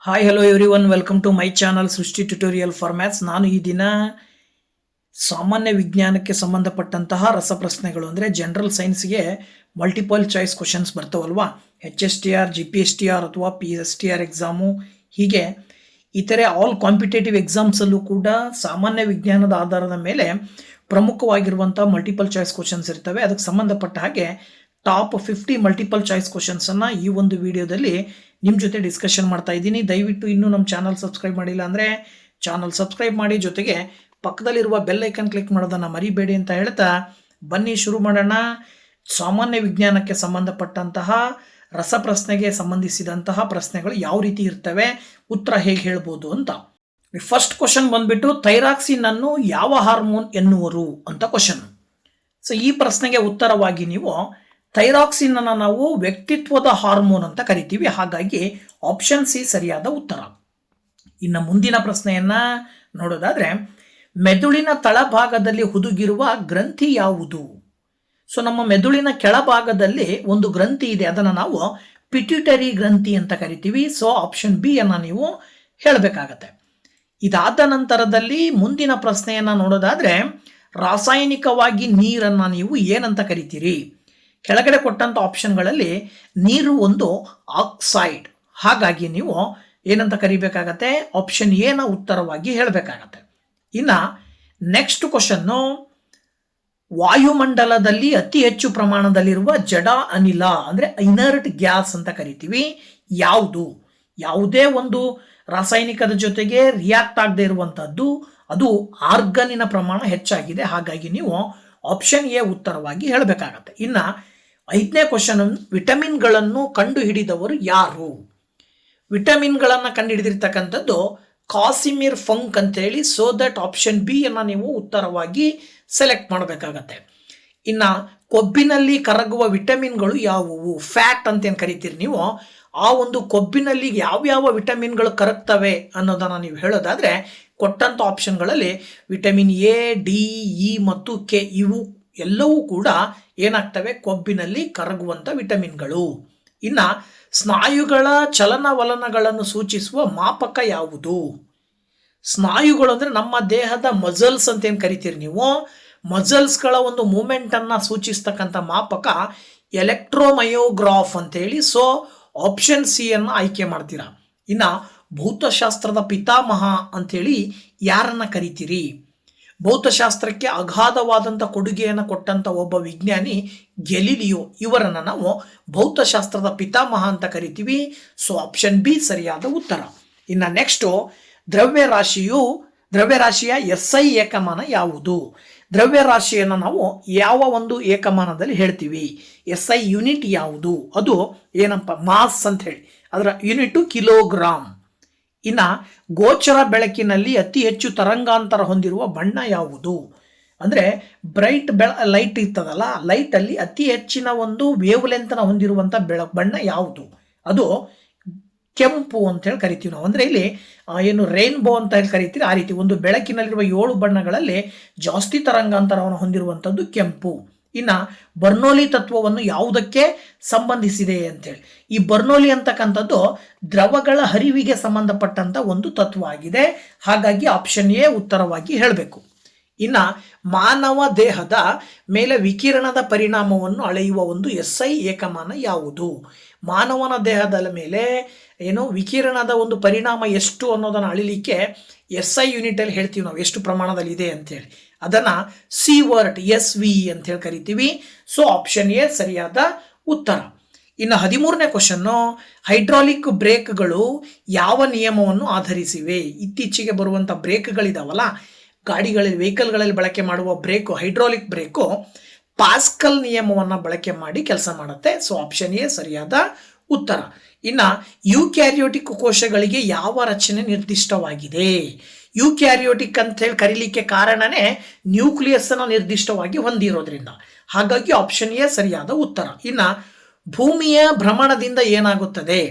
Hi hello everyone, welcome to my channel Srishti tutorial for maths. ನಾನು ಈ ದಿನ ಸಾಮಾನ್ಯ ವಿಜ್ಞಾನಕ್ಕೆ ಸಂಬಂಧಪಟ್ಟಂತಹ ರಸಪ್ರಶ್ನೆಗಳು ಅಂದರೆ ಜನರಲ್ ಸೈನ್ಸ್ಗೆ ಮಲ್ಟಿಪಲ್ ಚಾಯ್ಸ್ ಕ್ವಶನ್ಸ್ ಬರ್ತಾವಲ್ವಾ, HSTR, GPSTR ಅಥವಾ PSTR ಎಕ್ಸಾಮು, ಹೀಗೆ ಇತರೆ ಆಲ್ ಕಾಂಪಿಟೇಟಿವ್ ಎಕ್ಸಾಮ್ಸಲ್ಲೂ ಕೂಡ ಸಾಮಾನ್ಯ ವಿಜ್ಞಾನದ ಆಧಾರದ ಮೇಲೆ ಪ್ರಮುಖವಾಗಿರುವಂಥ ಮಲ್ಟಿಪಲ್ ಚಾಯ್ಸ್ ಕ್ವಶನ್ಸ್ ಇರ್ತವೆ. ಅದಕ್ಕೆ ಸಂಬಂಧಪಟ್ಟ ಹಾಗೆ ಟಾಪ್ 50 ಮಲ್ಟಿಪಲ್ ಚಾಯ್ಸ್ ಕ್ವಶನ್ಸನ್ನು ಈ ಒಂದು ವಿಡಿಯೋದಲ್ಲಿ ನಿಮ್ಮ ಜೊತೆ ಡಿಸ್ಕಷನ್ ಮಾಡ್ತಾ ಇದ್ದೀನಿ. ದಯವಿಟ್ಟು ಇನ್ನೂ ನಮ್ಮ ಚಾನಲ್ ಸಬ್ಸ್ಕ್ರೈಬ್ ಮಾಡಿಲ್ಲ ಅಂದರೆ ಚಾನಲ್ ಸಬ್ಸ್ಕ್ರೈಬ್ ಮಾಡಿ, ಜೊತೆಗೆ ಪಕ್ಕದಲ್ಲಿರುವ ಬೆಲ್ ಐಕನ್ ಕ್ಲಿಕ್ ಮಾಡೋದನ್ನು ಮರಿಬೇಡಿ ಅಂತ ಹೇಳ್ತಾ ಬನ್ನಿ ಶುರು ಮಾಡೋಣ. ಸಾಮಾನ್ಯ ವಿಜ್ಞಾನಕ್ಕೆ ಸಂಬಂಧಪಟ್ಟಂತಹ ರಸಪ್ರಶ್ನೆಗೆ ಸಂಬಂಧಿಸಿದಂತಹ ಪ್ರಶ್ನೆಗಳು ಯಾವ ರೀತಿ ಇರ್ತವೆ, ಉತ್ತರ ಹೇಗೆ ಹೇಳ್ಬೋದು ಅಂತ. ಫಸ್ಟ್ ಕ್ವಶನ್ ಬಂದ್ಬಿಟ್ಟು ಥೈರಾಕ್ಸಿನ್ ಅನ್ನು ಯಾವ ಹಾರ್ಮೋನ್ ಎನ್ನುವರು ಅಂತ ಕ್ವಶನ್. ಸೊ ಈ ಪ್ರಶ್ನೆಗೆ ಉತ್ತರವಾಗಿ ನೀವು ಥೈರಾಕ್ಸಿನ್ ಅನ್ನು ನಾವು ವ್ಯಕ್ತಿತ್ವದ ಹಾರ್ಮೋನ್ ಅಂತ ಕರಿತೀವಿ, ಹಾಗಾಗಿ ಆಪ್ಷನ್ ಸಿ ಸರಿಯಾದ ಉತ್ತರ. ಇನ್ನು ಮುಂದಿನ ಪ್ರಶ್ನೆಯನ್ನ ನೋಡೋದಾದ್ರೆ, ಮೆದುಳಿನ ತಳಭಾಗದಲ್ಲಿ ಹುದುಗಿರುವ ಗ್ರಂಥಿ ಯಾವುದು? ಸೊ ನಮ್ಮ ಮೆದುಳಿನ ಕೆಳಭಾಗದಲ್ಲಿ ಒಂದು ಗ್ರಂಥಿ ಇದೆ, ಅದನ್ನು ನಾವು ಪಿಟ್ಯೂಟರಿ ಗ್ರಂಥಿ ಅಂತ ಕರಿತೀವಿ. ಸೊ ಆಪ್ಷನ್ ಬಿ ಅನ್ನ ನೀವು ಹೇಳಬೇಕಾಗತ್ತೆ. ಇದಾದ ನಂತರದಲ್ಲಿ ಮುಂದಿನ ಪ್ರಶ್ನೆಯನ್ನ ನೋಡೋದಾದ್ರೆ, ರಾಸಾಯನಿಕವಾಗಿ ನೀರನ್ನ ನೀವು ಏನಂತ ಕರಿತೀರಿ? ಕೆಳಗಡೆ ಕೊಟ್ಟಂಥ ಆಪ್ಷನ್ಗಳಲ್ಲಿ ನೀರು ಒಂದು ಆಕ್ಸೈಡ್, ಹಾಗಾಗಿ ನೀವು ಏನಂತ ಕರಿಬೇಕಾಗತ್ತೆ? ಆಪ್ಷನ್ ಎ ನ ಉತ್ತರವಾಗಿ ಹೇಳಬೇಕಾಗತ್ತೆ. ಇನ್ನು ನೆಕ್ಸ್ಟ್ ಕ್ವಶನ್ನು, ವಾಯುಮಂಡಲದಲ್ಲಿ ಅತಿ ಹೆಚ್ಚು ಪ್ರಮಾಣದಲ್ಲಿರುವ ಜಡ ಅನಿಲ ಅಂದರೆ ಇನರ್ಟ್ ಗ್ಯಾಸ್ ಅಂತ ಕರಿತೀವಿ, ಯಾವುದು? ಯಾವುದೇ ಒಂದು ರಾಸಾಯನಿಕದ ಜೊತೆಗೆ ರಿಯಾಕ್ಟ್ ಆಗದೆ ಇರುವಂಥದ್ದು, ಅದು ಆರ್ಗನಿನ ಪ್ರಮಾಣ ಹೆಚ್ಚಾಗಿದೆ, ಹಾಗಾಗಿ ನೀವು ಆಪ್ಷನ್ ಎ ಉತ್ತರವಾಗಿ ಹೇಳಬೇಕಾಗತ್ತೆ. ಇನ್ನು 5ನೇ ಕ್ವಶನ್, ವಿಟಮಿನ್ಗಳನ್ನು ಕಂಡುಹಿಡಿದವರು ಯಾರು? ವಿಟಮಿನ್ಗಳನ್ನು ಕಂಡುಹಿಡಿದಿರ್ತಕ್ಕಂಥದ್ದು ಕಾಸಿಮಿರ್ ಫಂಕ್ ಅಂತೇಳಿ. ಸೊ ದಟ್ ಆಪ್ಷನ್ ಬಿ ಅನ್ನು ನೀವು ಉತ್ತರವಾಗಿ ಸೆಲೆಕ್ಟ್ ಮಾಡಬೇಕಾಗತ್ತೆ. ಇನ್ನು ಕೊಬ್ಬಿನಲ್ಲಿ ಕರಗುವ ವಿಟಮಿನ್ಗಳು ಯಾವುವು? ಫ್ಯಾಟ್ ಅಂತ ಏನು ಕರಿತೀರಿ ನೀವು, ಆ ಒಂದು ಕೊಬ್ಬಿನಲ್ಲಿ ಯಾವ್ಯಾವ ವಿಟಮಿನ್ಗಳು ಕರಗ್ತವೆ ಅನ್ನೋದನ್ನು ನೀವು ಹೇಳೋದಾದ್ರೆ, ಕೊಟ್ಟಂಥ ಆಪ್ಷನ್ಗಳಲ್ಲಿ ವಿಟಮಿನ್ ಎ, ಡಿ, ಇ ಮತ್ತು ಕೆ, ಇವು ಎಲ್ಲವೂ ಕೂಡ ಏನಾಗ್ತವೆ? ಕೊಬ್ಬಿನಲ್ಲಿ ಕರಗುವಂಥ ವಿಟಮಿನ್ಗಳು. ಇನ್ನು ಸ್ನಾಯುಗಳ ಚಲನವಲನಗಳನ್ನು ಸೂಚಿಸುವ ಮಾಪಕ ಯಾವುದು? ಸ್ನಾಯುಗಳು ಅಂದರೆ ನಮ್ಮ ದೇಹದ ಮಜಲ್ಸ್ ಅಂತ ಏನು ಕರಿತೀರಿ ನೀವು, ಮಜಲ್ಸ್ಗಳ ಒಂದು ಮೂಮೆಂಟನ್ನು ಸೂಚಿಸ್ತಕ್ಕಂಥ ಮಾಪಕ ಎಲೆಕ್ಟ್ರೋಮಯೋಗ್ರಾಫ್ ಅಂತೇಳಿ. ಸೊ ಆಪ್ಷನ್ ಸಿ ಅನ್ನು ಆಯ್ಕೆ ಮಾಡ್ತೀರಾ. ಇನ್ನು ಭೌತಶಾಸ್ತ್ರದ ಪಿತಾಮಹ ಅಂತೇಳಿ ಯಾರನ್ನ ಕರಿತೀರಿ? ಭೌತಶಾಸ್ತ್ರಕ್ಕೆ ಅಗಾಧವಾದಂಥ ಕೊಡುಗೆಯನ್ನು ಕೊಟ್ಟಂಥ ಒಬ್ಬ ವಿಜ್ಞಾನಿ ಗೆಲಿಲಿಯೋ, ಇವರನ್ನು ನಾವು ಭೌತಶಾಸ್ತ್ರದ ಪಿತಾಮಹ ಅಂತ ಕರಿತೀವಿ. ಸೊ ಆಪ್ಷನ್ ಬಿ ಸರಿಯಾದ ಉತ್ತರ. ಇನ್ನು ನೆಕ್ಸ್ಟು, ದ್ರವ್ಯರಾಶಿಯ SI ಏಕಮಾನ ಯಾವುದು? ದ್ರವ್ಯರಾಶಿಯನ್ನು ನಾವು ಯಾವ ಒಂದು ಏಕಮಾನದಲ್ಲಿ ಹೇಳ್ತೀವಿ? SI ಯೂನಿಟ್ ಯಾವುದು? ಅದು ಏನಪ್ಪ? ಮಾಸ್ ಅಂತ ಹೇಳಿ, ಅದರ ಯೂನಿಟು ಕಿಲೋಗ್ರಾಮ್. ಇನ್ನು ಗೋಚರ ಬೆಳಕಿನಲ್ಲಿ ಅತಿ ಹೆಚ್ಚು ತರಂಗಾಂತರ ಹೊಂದಿರುವ ಬಣ್ಣ ಯಾವುದು? ಅಂದರೆ ಬ್ರೈಟ್ ಲೈಟ್ ಇರ್ತದಲ್ಲ, ಲೈಟಲ್ಲಿ ಅತಿ ಹೆಚ್ಚಿನ ಒಂದು ವೇವ್ ಲೆಂತ್ನ ಹೊಂದಿರುವಂಥ ಬಣ್ಣ ಯಾವುದು? ಅದು ಕೆಂಪು ಅಂತ ಹೇಳಿ ಕರಿತೀವಿ ನಾವು. ಅಂದರೆ ಇಲ್ಲಿ ಏನು ರೈನ್ಬೋ ಅಂತ ಹೇಳಿ ಕರಿತೀವಿ, ಆ ರೀತಿ ಒಂದು ಬೆಳಕಿನಲ್ಲಿರುವ 7 ಬಣ್ಣಗಳಲ್ಲಿ ಜಾಸ್ತಿ ತರಂಗಾಂತರವನ್ನು ಹೊಂದಿರುವಂಥದ್ದು ಕೆಂಪು. ಇನ್ನು ಬರ್ನೋಲಿ ತತ್ವವನ್ನು ಯಾವುದಕ್ಕೆ ಸಂಬಂಧಿಸಿದೆ ಅಂತೇಳಿ, ಈ ಬರ್ನೋಲಿ ಅಂತಕ್ಕಂಥದ್ದು ದ್ರವಗಳ ಹರಿವಿಗೆ ಸಂಬಂಧಪಟ್ಟಂಥ ಒಂದು ತತ್ವ ಆಗಿದೆ, ಹಾಗಾಗಿ ಆಪ್ಷನ್ ಎ ಉತ್ತರವಾಗಿ ಹೇಳಬೇಕು. ಇನ್ನು ಮಾನವ ದೇಹದ ಮೇಲೆ ವಿಕಿರಣದ ಪರಿಣಾಮವನ್ನು ಅಳೆಯುವ ಒಂದು SI ಏಕಮಾನ ಯಾವುದು? ಮಾನವನ ದೇಹದ ಮೇಲೆ ಏನು ವಿಕಿರಣದ ಒಂದು ಪರಿಣಾಮ ಎಷ್ಟು ಅನ್ನೋದನ್ನು ಅಳಿಲಿಕ್ಕೆ SI ಯೂನಿಟಲ್ಲಿ ಹೇಳ್ತೀವಿ ನಾವು, ಎಷ್ಟು ಪ್ರಮಾಣದಲ್ಲಿ ಇದೆ ಅಂತೇಳಿ. ಅದನ್ನು ಸೀವರ್ಟ್ SV ಅಂತ ಹೇಳಿ ಕರಿತೀವಿ. ಸೊ ಆಪ್ಷನ್ ಎ ಸರಿಯಾದ ಉತ್ತರ. ಇನ್ನು 13ನೇ ಕ್ವಶನ್ನು, ಹೈಡ್ರಾಲಿಕ್ ಬ್ರೇಕ್ಗಳು ಯಾವ ನಿಯಮವನ್ನು ಆಧರಿಸಿವೆ? ಇತ್ತೀಚೆಗೆ ಬರುವಂಥ ಬ್ರೇಕ್ಗಳಿದಾವಲ್ಲ, ಗಾಡಿಗಳಲ್ಲಿ ವೆಹಿಕಲ್ಗಳಲ್ಲಿ ಬಳಕೆ ಮಾಡುವ ಬ್ರೇಕು, ಹೈಡ್ರಾಲಿಕ್ ಬ್ರೇಕು ಪಾಸ್ಕಲ್ ನಿಯಮವನ್ನು ಬಳಕೆ ಮಾಡಿ ಕೆಲಸ ಮಾಡುತ್ತೆ. ಸೊ ಆಪ್ಷನ್ ಎ ಸರಿಯಾದ ಉತ್ತರ. ಇನ್ನು ಯೂಕ್ಯಾರಿಯೋಟಿಕ್ ಕೋಶಗಳಿಗೆ ಯಾವ ರಚನೆ ನಿರ್ದಿಷ್ಟವಾಗಿದೆ? ಯೂಕ್ಯಾರಿಯೋಟಿಕ್ ಅಂತ ಹೇಳಿ ಕರೀಲಿಕ್ಕೆ ಕಾರಣನೇ ನ್ಯೂಕ್ಲಿಯಸ್ ಅನ್ನು ನಿರ್ದಿಷ್ಟವಾಗಿ ಹೊಂದಿರೋದ್ರಿಂದ, ಹಾಗಾಗಿ ಆಪ್ಷನ್ ಎ ಸರಿಯಾದ ಉತ್ತರ. ಇನ್ನು ಭೂಮಿಯ ಭ್ರಮಣದಿಂದ ಏನಾಗುತ್ತದೆ?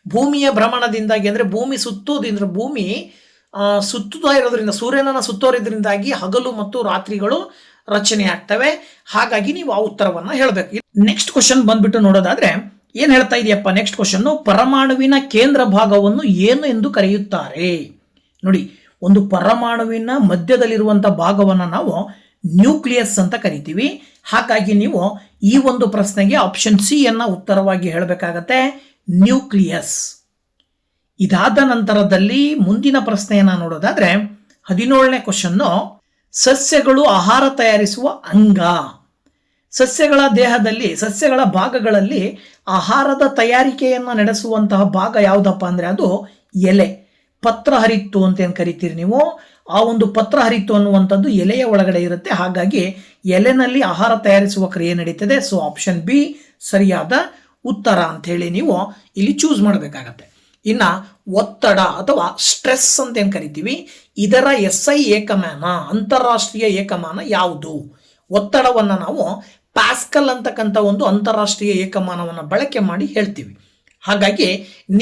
ಭೂಮಿಯ ಭ್ರಮಣದಿಂದಾಗಿ ಅಂದರೆ ಭೂಮಿ ಸುತ್ತೋದ್ರಿಂದ, ಭೂಮಿ ಸುತ್ತುತ್ತಾ ಇರೋದ್ರಿಂದ, ಸೂರ್ಯನನ್ನು ಸುತ್ತೋದ್ರಿಂದಾಗಿ ಹಗಲು ಮತ್ತು ರಾತ್ರಿಗಳು ರಚನೆ ಆಗ್ತವೆ, ಹಾಗಾಗಿ ನೀವು ಆ ಉತ್ತರವನ್ನು ಹೇಳಬೇಕು. ನೆಕ್ಸ್ಟ್ ಕ್ವಶನ್ ಬಂದ್ಬಿಟ್ಟು ನೋಡೋದಾದ್ರೆ, ಏನ್ ಹೇಳ್ತಾ ಇದೆಯಪ್ಪ ನೆಕ್ಸ್ಟ್ ಕ್ವಶನ್, ಪರಮಾಣುವಿನ ಕೇಂದ್ರ ಭಾಗವನ್ನು ಏನು ಎಂದು ಕರೆಯುತ್ತಾರೆ? ನೋಡಿ, ಒಂದು ಪರಮಾಣುವಿನ ಮಧ್ಯದಲ್ಲಿರುವಂತಹ ಭಾಗವನ್ನು ನಾವು ನ್ಯೂಕ್ಲಿಯಸ್ ಅಂತ ಕರಿತೀವಿ. ಹಾಗಾಗಿ ನೀವು ಈ ಒಂದು ಪ್ರಶ್ನೆಗೆ ಆಪ್ಷನ್ ಸಿ ಅನ್ನ ಉತ್ತರವಾಗಿ ಹೇಳಬೇಕಾಗತ್ತೆ, ನ್ಯೂಕ್ಲಿಯಸ್. ಇದಾದ ನಂತರದಲ್ಲಿ ಮುಂದಿನ ಪ್ರಶ್ನೆಯನ್ನ ನೋಡೋದಾದ್ರೆ 17ನೇ ಕ್ವಶನ್ನು, ಸಸ್ಯಗಳು ಆಹಾರ ತಯಾರಿಸುವ ಅಂಗ. ಸಸ್ಯಗಳ ದೇಹದಲ್ಲಿ, ಸಸ್ಯಗಳ ಭಾಗಗಳಲ್ಲಿ ಆಹಾರದ ತಯಾರಿಕೆಯನ್ನು ನಡೆಸುವಂತಹ ಭಾಗ ಯಾವುದಪ್ಪ ಅಂದ್ರೆ ಅದು ಎಲೆ, ಪತ್ರಹರಿತ್ತು ಅಂತ ಏನು ಕರಿತೀರಿ ನೀವು. ಆ ಒಂದು ಪತ್ರಹರಿತ್ತು ಅನ್ನುವಂಥದ್ದು ಎಲೆಯ ಒಳಗಡೆ ಇರುತ್ತೆ. ಹಾಗಾಗಿ ಎಲೆನಲ್ಲಿ ಆಹಾರ ತಯಾರಿಸುವ ಕ್ರಿಯೆ ನಡೀತದೆ. ಸೊ ಆಪ್ಷನ್ ಬಿ ಸರಿಯಾದ ಉತ್ತರ ಅಂತ ಹೇಳಿ ನೀವು ಇಲ್ಲಿ ಚೂಸ್ ಮಾಡಬೇಕಾಗತ್ತೆ. ಇನ್ನ ಒತ್ತಡ ಅಥವಾ ಸ್ಟ್ರೆಸ್ ಅಂತ ಏನು ಕರಿತೀವಿ, ಇದರ SI ಏಕಮಾನ, ಅಂತಾರಾಷ್ಟ್ರೀಯ ಏಕಮಾನ ಯಾವುದು? ಒತ್ತಡವನ್ನು ನಾವು ಪ್ಯಾಸ್ಕಲ್ ಅಂತಕ್ಕಂಥ ಒಂದು ಅಂತಾರಾಷ್ಟ್ರೀಯ ಏಕಮಾನವನ್ನು ಬಳಕೆ ಮಾಡಿ ಹೇಳ್ತೀವಿ. ಹಾಗಾಗಿ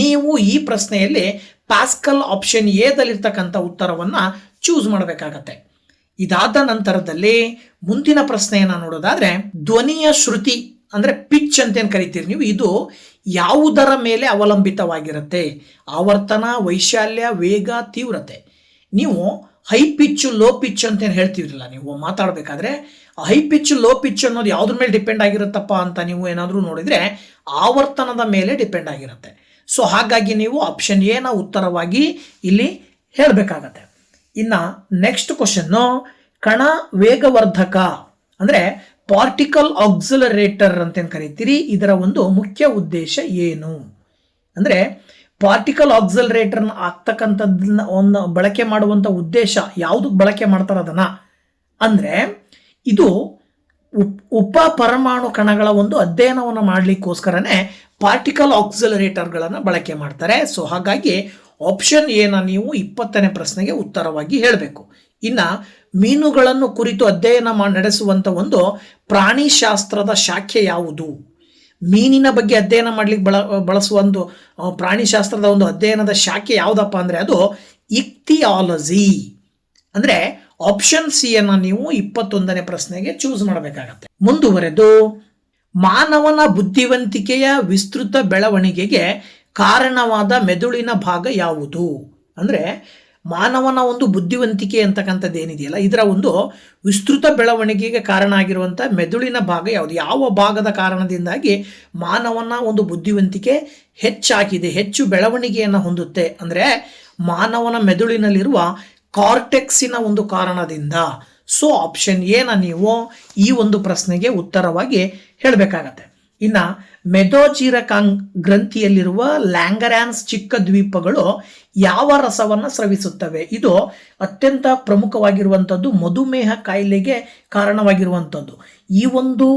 ನೀವು ಈ ಪ್ರಶ್ನೆಯಲ್ಲಿ ಪ್ಯಾಸ್ಕಲ್ ಆಪ್ಷನ್ ಎದಲ್ಲಿರ್ತಕ್ಕಂಥ ಉತ್ತರವನ್ನು ಚೂಸ್ ಮಾಡಬೇಕಾಗತ್ತೆ. ಇದಾದ ನಂತರದಲ್ಲಿ ಮುಂದಿನ ಪ್ರಶ್ನೆಯನ್ನು ನೋಡೋದಾದ್ರೆ, ಧ್ವನಿಯ ಶ್ರುತಿ ಅಂದ್ರೆ ಪಿಚ್ ಅಂತ ಏನು ಕರಿತೀರಿ ನೀವು, ಇದು ಯಾವುದರ ಮೇಲೆ ಅವಲಂಬಿತವಾಗಿರುತ್ತೆ? ಆವರ್ತನ, ವೈಶಾಲ್ಯ, ವೇಗ, ತೀವ್ರತೆ. ನೀವು ಹೈ ಪಿಚ್ ಲೋ ಪಿಚ್ ಅಂತ ಏನು ಹೇಳ್ತೀರಲ್ಲ ನೀವು ಮಾತಾಡಬೇಕಾದ್ರೆ, ಹೈ ಪಿಚ್ ಲೋ ಪಿಚ್ ಅನ್ನೋದು ಯಾವುದ್ರ ಮೇಲೆ ಡಿಪೆಂಡ್ ಆಗಿರುತ್ತಪ್ಪ ಅಂತ ನೀವು ಏನಾದರೂ ನೋಡಿದ್ರೆ ಆವರ್ತನದ ಮೇಲೆ ಡಿಪೆಂಡ್ ಆಗಿರುತ್ತೆ. ಸೊ ಹಾಗಾಗಿ ನೀವು ಆಪ್ಷನ್ ಎ ನ ಉತ್ತರವಾಗಿ ಇಲ್ಲಿ ಹೇಳಬೇಕಾಗತ್ತೆ. ಇನ್ನ ನೆಕ್ಸ್ಟ್ ಕ್ವಶನ್ನು, ಕಣ ವೇಗವರ್ಧಕ ಅಂದ್ರೆ ಪಾರ್ಟಿಕಲ್ ಆಕ್ಸಿಲರೇಟರ್ ಅಂತ ಏನು ಕರಿತೀರಿ, ಇದರ ಒಂದು ಮುಖ್ಯ ಉದ್ದೇಶ ಏನು? ಅಂದ್ರೆ ಪಾರ್ಟಿಕಲ್ ಆಕ್ಸಿಲರೇಟರ್ ಆಗ್ತಕ್ಕಂಥದ್ದನ್ನ ಒಂದು ಬಳಕೆ ಮಾಡುವಂಥ ಉದ್ದೇಶ ಯಾವುದು ಬಳಕೆ ಮಾಡ್ತಾರೆ ಅದನ್ನ ಅಂದ್ರೆ, ಇದು ಉಪ ಪರಮಾಣು ಕಣಗಳ ಒಂದು ಅಧ್ಯಯನವನ್ನು ಮಾಡಲಿಕ್ಕೋಸ್ಕರನೇ ಪಾರ್ಟಿಕಲ್ ಆಕ್ಸಿಲರೇಟರ್ಗಳನ್ನು ಬಳಕೆ ಮಾಡ್ತಾರೆ. ಸೊ ಹಾಗಾಗಿ ಆಪ್ಷನ್ ಎ ನ ನೀವು 20ನೇ ಪ್ರಶ್ನೆಗೆ ಉತ್ತರವಾಗಿ ಹೇಳಬೇಕು. ಇನ್ನ ಮೀನುಗಳನ್ನು ಕುರಿತು ಅಧ್ಯಯನ ನಡೆಸುವಂತ ಒಂದು ಪ್ರಾಣಿಶಾಸ್ತ್ರದ ಶಾಖೆ ಯಾವುದು? ಮೀನಿನ ಬಗ್ಗೆ ಅಧ್ಯಯನ ಮಾಡ್ಲಿಕ್ಕೆ ಬಳಸುವ ಒಂದು ಪ್ರಾಣಿಶಾಸ್ತ್ರದ ಒಂದು ಅಧ್ಯಯನದ ಶಾಖೆ ಯಾವುದಪ್ಪ ಅಂದ್ರೆ ಅದು ಇಕ್ತಿಯಾಲಜಿ. ಅಂದ್ರೆ ಆಪ್ಷನ್ ಸಿ ಅನ್ನ ನೀವು 21ನೇ ಪ್ರಶ್ನೆಗೆ ಚೂಸ್ ಮಾಡಬೇಕಾಗತ್ತೆ. ಮುಂದುವರೆದು, ಮಾನವನ ಬುದ್ಧಿವಂತಿಕೆಯ ವಿಸ್ತೃತ ಬೆಳವಣಿಗೆಗೆ ಕಾರಣವಾದ ಮೆದುಳಿನ ಭಾಗ ಯಾವುದು? ಅಂದ್ರೆ ಮಾನವನ ಒಂದು ಬುದ್ಧಿವಂತಿಕೆ ಅಂತಕ್ಕಂಥದ್ದು ಏನಿದೆಯಲ್ಲ, ಇದರ ಒಂದು ವಿಸ್ತೃತ ಬೆಳವಣಿಗೆಗೆ ಕಾರಣ ಆಗಿರುವಂಥ ಮೆದುಳಿನ ಭಾಗ ಯಾವುದು? ಯಾವ ಭಾಗದ ಕಾರಣದಿಂದಾಗಿ ಮಾನವನ ಒಂದು ಬುದ್ಧಿವಂತಿಕೆ ಹೆಚ್ಚಾಗಿದೆ, ಹೆಚ್ಚು ಬೆಳವಣಿಗೆಯನ್ನು ಹೊಂದುತ್ತೆ ಅಂದ್ರೆ ಮಾನವನ ಮೆದುಳಿನಲ್ಲಿರುವ ಕಾರ್ಟೆಕ್ಸಿನ ಒಂದು ಕಾರಣದಿಂದ. ಸೊ ಆಪ್ಷನ್ ಎ ನ ನೀವು ಈ ಒಂದು ಪ್ರಶ್ನೆಗೆ ಉತ್ತರವಾಗಿ ಹೇಳಬೇಕಾಗತ್ತೆ. ಇನ್ನ ಮೆದೋಜಿರಕಾಂಗ್ ಗ್ರಂಥಿಯಲ್ಲಿರುವ ಲ್ಯಾಂಗರ್ಯಾನ್ಸ್ ಚಿಕ್ಕ ದ್ವೀಪಗಳು ಯಾವ ರಸವನ್ನು ಸ್ರವಿಸುತ್ತವೆ? ಇದು ಅತ್ಯಂತ ಪ್ರಮುಖವಾಗಿರುವಂಥದ್ದು, ಮಧುಮೇಹ ಕಾಯಿಲೆಗೆ ಕಾರಣವಾಗಿರುವಂಥದ್ದು. ಈ ಒಂದು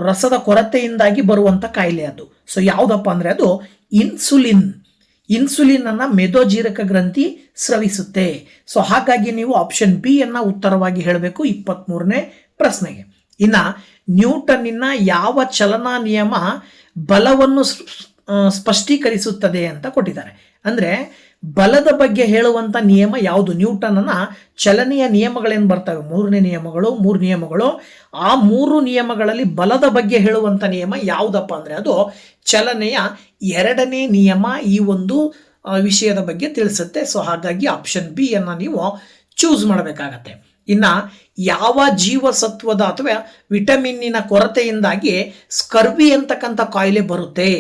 ರಸದ ಕೊರತೆಯಿಂದಾಗಿ ಬರುವಂಥ ಕಾಯಿಲೆ ಅದು. ಸೊ ಯಾವುದಪ್ಪ ಅಂದ್ರೆ ಅದು ಇನ್ಸುಲಿನ್. ಇನ್ಸುಲಿನ್ ಅನ್ನ ಮೆದೋಜೀರಕ ಗ್ರಂಥಿ ಸ್ರವಿಸುತ್ತೆ. ಸೊ ಹಾಗಾಗಿ ನೀವು ಆಪ್ಷನ್ ಬಿ ಅನ್ನ ಉತ್ತರವಾಗಿ ಹೇಳಬೇಕು 23ನೇ ಪ್ರಶ್ನೆಗೆ. ಇನ್ನ ನ್ಯೂಟನ್ನಿನ ಯಾವ ಚಲನಾ ನಿಯಮ ಬಲವನ್ನು ಸ್ಪಷ್ಟೀಕರಿಸುತ್ತದೆ ಅಂತ ಕೊಟ್ಟಿದ್ದಾರೆ. ಅಂದ್ರೆ ಬಲದ ಬಗ್ಗೆ ಹೇಳುವಂತ ನಿಯಮ ಯಾವುದು? ನ್ಯೂಟನ್ನ ಚಲನೆಯ ನಿಯಮಗಳೇನು ಬರ್ತವೆ, 3 ನಿಯಮಗಳು. ಆ 3 ನಿಯಮಗಳಲ್ಲಿ ಬಲದ ಬಗ್ಗೆ ಹೇಳುವಂತ ನಿಯಮ ಯಾವುದಪ್ಪ ಅಂದ್ರೆ ಅದು ಚಲನೆಯ 2ನೇ ನಿಯಮ. ಈ ಒಂದು ವಿಷಯದ ಬಗ್ಗೆ ತಿಳಿಸುತ್ತೆ. ಸೊ ಹಾಗಾಗಿ ಆಪ್ಷನ್ ಬಿ ಅನ್ನ ನೀವು ಚೂಸ್ ಮಾಡಬೇಕಾಗತ್ತೆ. ಇನ್ನ ಯಾವ ಜೀವಸತ್ವದ ಅಥವಾ ವಿಟಮಿನ್ನಿನ ಕೊರತೆಯಿಂದಾಗಿ ಸ್ಕರ್ವಿ ಅಂತಕ್ಕಂಥ ಕಾಯಿಲೆ ಬರುತ್ತೆ?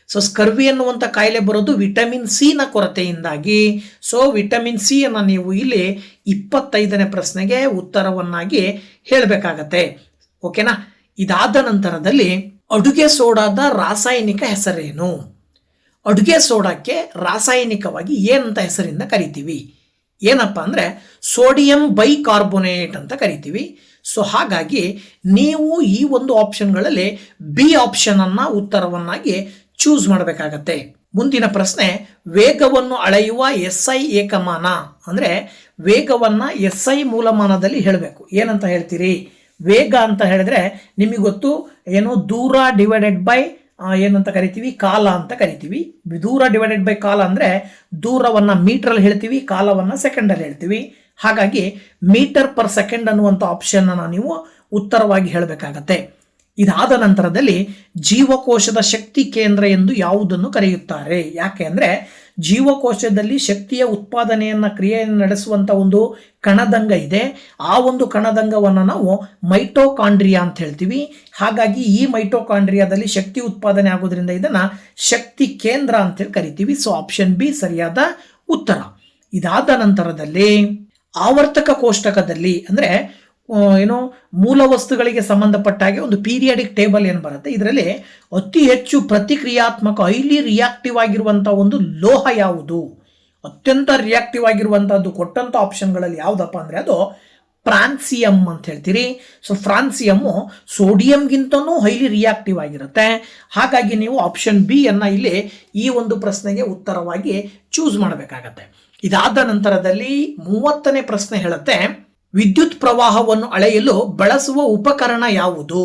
ಸೊ ಸ್ಕರ್ವಿ ಅನ್ನುವಂಥ ಕಾಯಿಲೆ ಬರೋದು ವಿಟಮಿನ್ ಸಿ ನ ಕೊರತೆಯಿಂದಾಗಿ. ಸೊ ವಿಟಮಿನ್ ಸಿ ಅನ್ನ ನೀವು ಇಲ್ಲಿ 25ನೇ ಪ್ರಶ್ನೆಗೆ ಉತ್ತರವನ್ನಾಗಿ ಹೇಳಬೇಕಾಗತ್ತೆ. ಓಕೆನಾ? ಇದಾದ ನಂತರದಲ್ಲಿ ಅಡುಗೆ ಸೋಡಾದ ರಾಸಾಯನಿಕ ಹೆಸರೇನು? ಅಡುಗೆ ಸೋಡಾಕ್ಕೆ ರಾಸಾಯನಿಕವಾಗಿ ಏನಂತ ಹೆಸರಿಂದ ಕರಿತೀವಿ? ಏನಪ್ಪ ಅಂದ್ರೆ ಸೋಡಿಯಂ ಬೈಕಾರ್ಬೋನೇಟ್ ಅಂತ ಕರಿತೀವಿ. ಸೊ ಹಾಗಾಗಿ ನೀವು ಈ ಒಂದು ಆಪ್ಷನ್ಗಳಲ್ಲಿ ಬಿ ಆಪ್ಷನ್ ಅನ್ನ ಉತ್ತರವನ್ನಾಗಿ ಚೂಸ್ ಮಾಡಬೇಕಾಗತ್ತೆ. ಮುಂದಿನ ಪ್ರಶ್ನೆ, ವೇಗವನ್ನು ಅಳೆಯುವ SI ಏಕಮಾನ ಅಂದ್ರೆ ವೇಗವನ್ನ SI ಮೂಲಮಾನದಲ್ಲಿ ಹೇಳಬೇಕು. ಏನಂತ ಹೇಳ್ತೀರಿ? ವೇಗ ಅಂತ ಹೇಳಿದ್ರೆ ನಿಮಗೆ ಗೊತ್ತು, ಏನು ದೂರ ಡಿವೈಡೆಡ್ ಬೈ ಏನಂತ ಕರಿತೀವಿ, ಕಾಲ ಅಂತ ಕರಿತೀವಿ. ದೂರ ಡಿವೈಡೆಡ್ ಬೈ ಕಾಲ ಅಂದ್ರೆ ದೂರವನ್ನ ಮೀಟರ್ ಅಲ್ಲಿ ಹೇಳ್ತೀವಿ, ಕಾಲವನ್ನ ಸೆಕೆಂಡ್ ಅಲ್ಲಿ ಹೇಳ್ತೀವಿ. ಹಾಗಾಗಿ ಮೀಟರ್ ಪರ್ ಸೆಕೆಂಡ್ ಅನ್ನುವಂಥ ಆಪ್ಷನ್ ಅನ್ನ ನೀವು ಉತ್ತರವಾಗಿ ಹೇಳಬೇಕಾಗತ್ತೆ. ಇದಾದ ನಂತರದಲ್ಲಿ ಜೀವಕೋಶದ ಶಕ್ತಿ ಕೇಂದ್ರ ಎಂದು ಯಾವುದನ್ನು ಕರೆಯುತ್ತಾರೆ? ಯಾಕೆ ಅಂದರೆ ಜೀವಕೋಶದಲ್ಲಿ ಶಕ್ತಿಯ ಉತ್ಪಾದನೆಯನ್ನು ಕ್ರಿಯೆಯನ್ನು ನಡೆಸುವಂಥ ಒಂದು ಕಣದಂಗ ಇದೆ. ಆ ಒಂದು ಕಣದಂಗವನ್ನು ನಾವು ಮೈಟೋಕಾಂಡ್ರಿಯಾ ಅಂತ ಹೇಳ್ತೀವಿ. ಹಾಗಾಗಿ ಈ ಮೈಟೋಕಾಂಡ್ರಿಯಾದಲ್ಲಿ ಶಕ್ತಿ ಉತ್ಪಾದನೆ ಆಗೋದ್ರಿಂದ ಇದನ್ನು ಶಕ್ತಿ ಕೇಂದ್ರ ಅಂತೇಳಿ ಕರಿತೀವಿ. ಸೊ ಆಪ್ಷನ್ ಬಿ ಸರಿಯಾದ ಉತ್ತರ. ಇದಾದ ನಂತರದಲ್ಲಿ ಆವರ್ತಕ ಕೋಷ್ಟಕದಲ್ಲಿ ಅಂದರೆ ಮೂಲ ವಸ್ತುಗಳಿಗೆ ಸಂಬಂಧಪಟ್ಟ ಹಾಗೆ ಒಂದು ಪೀರಿಯಾಡಿಕ್ ಟೇಬಲ್ ಏನು ಬರುತ್ತೆ, ಇದರಲ್ಲಿ ಅತಿ ಹೆಚ್ಚು ಪ್ರತಿಕ್ರಿಯಾತ್ಮಕ ಹೈಲಿ ರಿಯಾಕ್ಟಿವ್ ಆಗಿರುವಂಥ ಒಂದು ಲೋಹ ಯಾವುದು? ಅತ್ಯಂತ ರಿಯಾಕ್ಟಿವ್ ಆಗಿರುವಂಥದ್ದು ಕೊಟ್ಟಂಥ ಆಪ್ಷನ್ಗಳಲ್ಲಿ ಯಾವುದಪ್ಪ ಅಂದರೆ ಅದು ಫ್ರಾನ್ಸಿಯಂ ಅಂತ ಹೇಳ್ತೀರಿ. ಸೊ ಫ್ರಾನ್ಸಿಯಮ್ಮು ಸೋಡಿಯಂಗಿಂತನೂ ಹೈಲಿ ರಿಯಾಕ್ಟಿವ್ ಆಗಿರುತ್ತೆ. ಹಾಗಾಗಿ ನೀವು ಆಪ್ಷನ್ ಬಿ ಅನ್ನು ಇಲ್ಲಿ ಈ ಒಂದು ಪ್ರಶ್ನೆಗೆ ಉತ್ತರವಾಗಿ ಚೂಸ್ ಮಾಡಬೇಕಾಗತ್ತೆ. ಇದಾದ ನಂತರದಲ್ಲಿ 30ನೇ ಪ್ರಶ್ನೆ ಹೇಳುತ್ತೆ, ವಿದ್ಯುತ್ ಪ್ರವಾಹವನ್ನು ಅಳೆಯಲು ಬಳಸುವ ಉಪಕರಣ ಯಾವುದು?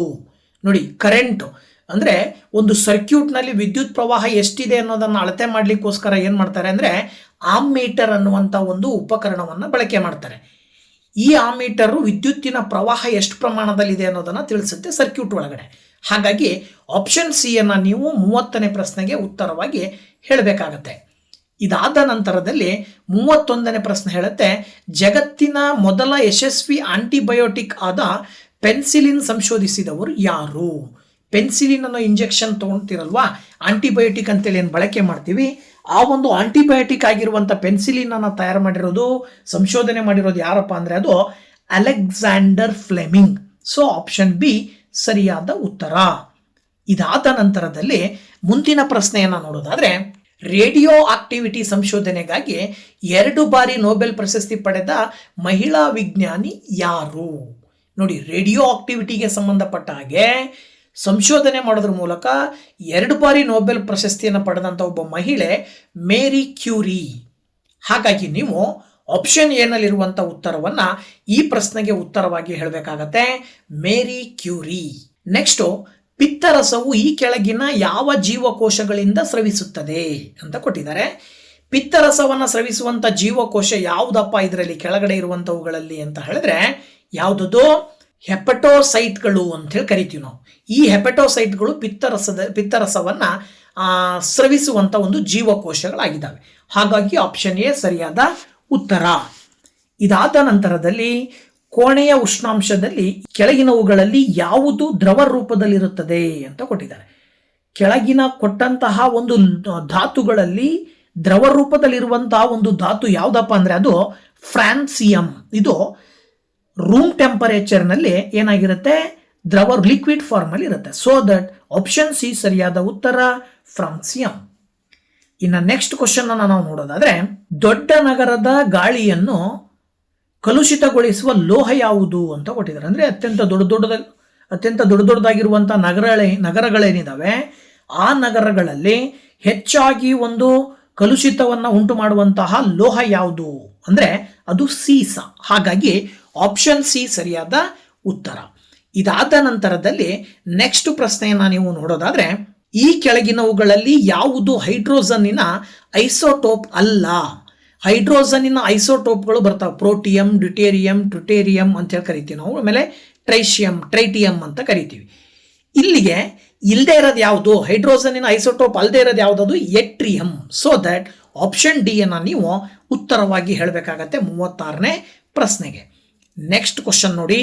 ನೋಡಿ, ಕರೆಂಟ್ ಅಂದರೆ ಒಂದು ಸರ್ಕ್ಯೂಟ್ನಲ್ಲಿ ವಿದ್ಯುತ್ ಪ್ರವಾಹ ಎಷ್ಟಿದೆ ಅನ್ನೋದನ್ನು ಅಳತೆ ಮಾಡಲಿಕ್ಕೋಸ್ಕರ ಏನು ಮಾಡ್ತಾರೆ ಅಂದರೆ ಆಮ್ಮೀಟರ್ ಅನ್ನುವಂಥ ಒಂದು ಉಪಕರಣವನ್ನು ಬಳಕೆ ಮಾಡ್ತಾರೆ. ಈ ಆಮ್ಮೀಟರು ವಿದ್ಯುತ್ತಿನ ಪ್ರವಾಹ ಎಷ್ಟು ಪ್ರಮಾಣದಲ್ಲಿದೆ ಅನ್ನೋದನ್ನು ತಿಳಿಸುತ್ತೆ ಸರ್ಕ್ಯೂಟ್ ಒಳಗಡೆ. ಹಾಗಾಗಿ ಆಪ್ಷನ್ ಸಿ ಅನ್ನು ನೀವು 30ನೇ ಪ್ರಶ್ನೆಗೆ ಉತ್ತರವಾಗಿ ಹೇಳಬೇಕಾಗತ್ತೆ. ಇದಾದ ನಂತರದಲ್ಲಿ 31ನೇ ಪ್ರಶ್ನೆ ಹೇಳುತ್ತೆ, ಜಗತ್ತಿನ ಮೊದಲ ಯಶಸ್ವಿ ಆಂಟಿಬಯೋಟಿಕ್ ಆದ ಪೆನ್ಸಿಲಿನ್ ಸಂಶೋಧಿಸಿದವರು ಯಾರು? ಪೆನ್ಸಿಲಿನ್ ಅನ್ನೋ ಇಂಜೆಕ್ಷನ್ ತೊಗೊಳ್ತಿರಲ್ವಾ, ಆಂಟಿಬಯೋಟಿಕ್ ಅಂತೇಳಿ ಏನು ಬಳಕೆ ಮಾಡ್ತೀವಿ, ಆ ಒಂದು ಆಂಟಿಬಯೋಟಿಕ್ ಆಗಿರುವಂಥ ಪೆನ್ಸಿಲಿನ್ ಅನ್ನು ತಯಾರು ಮಾಡಿರೋದು, ಸಂಶೋಧನೆ ಮಾಡಿರೋದು ಯಾರಪ್ಪ ಅಂದರೆ ಅದು Alexander Fleming. So option B ಸರಿಯಾದ ಉತ್ತರ. ಇದಾದ ನಂತರದಲ್ಲಿ ಮುಂದಿನ ಪ್ರಶ್ನೆಯನ್ನು ನೋಡೋದಾದ್ರೆ, ರೇಡಿಯೋ ಆಕ್ಟಿವಿಟಿ ಸಂಶೋಧನೆಗಾಗಿ 2 ಬಾರಿ ನೊಬೆಲ್ ಪ್ರಶಸ್ತಿ ಪಡೆದ ಮಹಿಳಾ ವಿಜ್ಞಾನಿ ಯಾರು? ನೋಡಿ, ರೇಡಿಯೋ ಆಕ್ಟಿವಿಟಿಗೆ ಸಂಬಂಧಪಟ್ಟ ಹಾಗೆ ಸಂಶೋಧನೆ ಮಾಡೋದ್ರ ಮೂಲಕ 2 ಬಾರಿ ನೊಬೆಲ್ ಪ್ರಶಸ್ತಿಯನ್ನು ಪಡೆದಂಥ ಒಬ್ಬ ಮಹಿಳೆ ಮೇರಿ ಕ್ಯೂರಿ. ಹಾಗಾಗಿ ನೀವು ಆಪ್ಷನ್ ಏನಲ್ಲಿರುವಂಥ ಉತ್ತರವನ್ನು ಈ ಪ್ರಶ್ನೆಗೆ ಉತ್ತರವಾಗಿ ಹೇಳಬೇಕಾಗತ್ತೆ, ಮೇರಿ ಕ್ಯೂರಿ. ನೆಕ್ಸ್ಟು, ಪಿತ್ತರಸವು ಈ ಕೆಳಗಿನ ಯಾವ ಜೀವಕೋಶಗಳಿಂದ ಸ್ರವಿಸುತ್ತದೆ ಅಂತ ಕೊಟ್ಟಿದ್ದಾರೆ. ಪಿತ್ತರಸವನ್ನು ಸ್ರವಿಸುವಂಥ ಜೀವಕೋಶ ಯಾವುದಪ್ಪ ಇದರಲ್ಲಿ ಕೆಳಗಡೆ ಇರುವಂಥವುಗಳಲ್ಲಿ ಅಂತ ಹೇಳಿದ್ರೆ ಯಾವುದದು? ಹೆಪಟೋಸೈಟ್ಗಳು ಅಂತ ಹೇಳಿ ಕರಿತೀವಿ ನಾವು. ಈ ಹೆಪಟೋಸೈಟ್ಗಳು ಪಿತ್ತರಸವನ್ನು ಸ್ರವಿಸುವಂಥ ಒಂದು ಜೀವಕೋಶಗಳಾಗಿದ್ದಾವೆ. ಹಾಗಾಗಿ ಆಪ್ಷನ್ ಎ ಸರಿಯಾದ ಉತ್ತರ. ಇದಾದ ನಂತರದಲ್ಲಿ ಕೋಣೆಯ ಉಷ್ಣಾಂಶದಲ್ಲಿ ಕೆಳಗಿನವುಗಳಲ್ಲಿ ಯಾವುದು ದ್ರವ ರೂಪದಲ್ಲಿರುತ್ತದೆ ಅಂತ ಕೊಟ್ಟಿದ್ದಾರೆ. ಕೆಳಗಿನ ಕೊಟ್ಟಂತಹ ಒಂದು ಧಾತುಗಳಲ್ಲಿ ದ್ರವ ರೂಪದಲ್ಲಿರುವಂತಹ ಒಂದು ಧಾತು ಯಾವುದಪ್ಪ ಅಂದರೆ ಅದು ಫ್ರಾನ್ಸಿಯಂ. ಇದು ರೂಮ್ ಟೆಂಪರೇಚರ್ನಲ್ಲಿ ಏನಾಗಿರುತ್ತೆ, ಲಿಕ್ವಿಡ್ ಫಾರ್ಮಲ್ಲಿ ಇರುತ್ತೆ. ಸೊ ದಟ್ ಆಪ್ಷನ್ ಸಿ ಸರಿಯಾದ ಉತ್ತರ, ಫ್ರಾನ್ಸಿಯಂ. ಇನ್ನು ನೆಕ್ಸ್ಟ್ ಕ್ವಶನ್ ಅನ್ನು ನಾವು ನೋಡೋದಾದ್ರೆ, ದೊಡ್ಡ ನಗರದ ಗಾಳಿಯನ್ನು ಕಲುಷಿತಗೊಳಿಸುವ ಲೋಹ ಯಾವುದು ಅಂತ ಕೊಟ್ಟಿದ್ದಾರೆ. ಅಂದರೆ ಅತ್ಯಂತ ದೊಡ್ಡದಾಗಿರುವಂಥ ನಗರಗಳೇನಿದ್ದಾವೆ ಆ ನಗರಗಳಲ್ಲಿ ಹೆಚ್ಚಾಗಿ ಒಂದು ಕಲುಷಿತವನ್ನು ಉಂಟು ಮಾಡುವಂತಹ ಲೋಹ ಯಾವುದು ಅಂದರೆ ಅದು ಸೀಸ. ಹಾಗಾಗಿ ಆಪ್ಷನ್ ಸಿ ಸರಿಯಾದ ಉತ್ತರ. ಇದಾದ ನಂತರದಲ್ಲಿ ನೆಕ್ಸ್ಟ್ ಪ್ರಶ್ನೆಯನ್ನು ನೀವು ನೋಡೋದಾದ್ರೆ, ಈ ಕೆಳಗಿನವುಗಳಲ್ಲಿ ಯಾವುದು ಹೈಡ್ರೋಜನ್ನಿನ ಐಸೋಟೋಪ್ ಅಲ್ಲ? ಹೈಡ್ರೋಜನ್ನಿನ ಐಸೋಟೋಪ್ಗಳು ಬರ್ತಾವೆ. ಪ್ರೋಟಿಯಂ, ಡ್ಯೂಟೇರಿಯಂ, ಟ್ಯೂಟೇರಿಯಂ ಅಂತ ಹೇಳಿ ಕರಿತೀವಿ ನಾವು. ಆಮೇಲೆ ಟ್ರೈಟಿಯಂ ಅಂತ ಕರಿತೀವಿ. ಇಲ್ಲಿಗೆ ಇಲ್ಲದೆ ಇರೋದು ಯಾವುದು? ಹೈಡ್ರೋಜನ್ನಿನ ಐಸೋಟೋಪ್ ಅಲ್ಲದೆ ಇರೋದು ಯಾವುದದು? ಎಟ್ರಿಯಂ. ಸೊ ದಟ್ ಆಪ್ಷನ್ ಡಿ ಅನ್ನು ನೀವು ಉತ್ತರವಾಗಿ ಹೇಳಬೇಕಾಗತ್ತೆ 36ನೇ ಪ್ರಶ್ನೆಗೆ. ನೆಕ್ಸ್ಟ್ ಕ್ವಶನ್ ನೋಡಿ,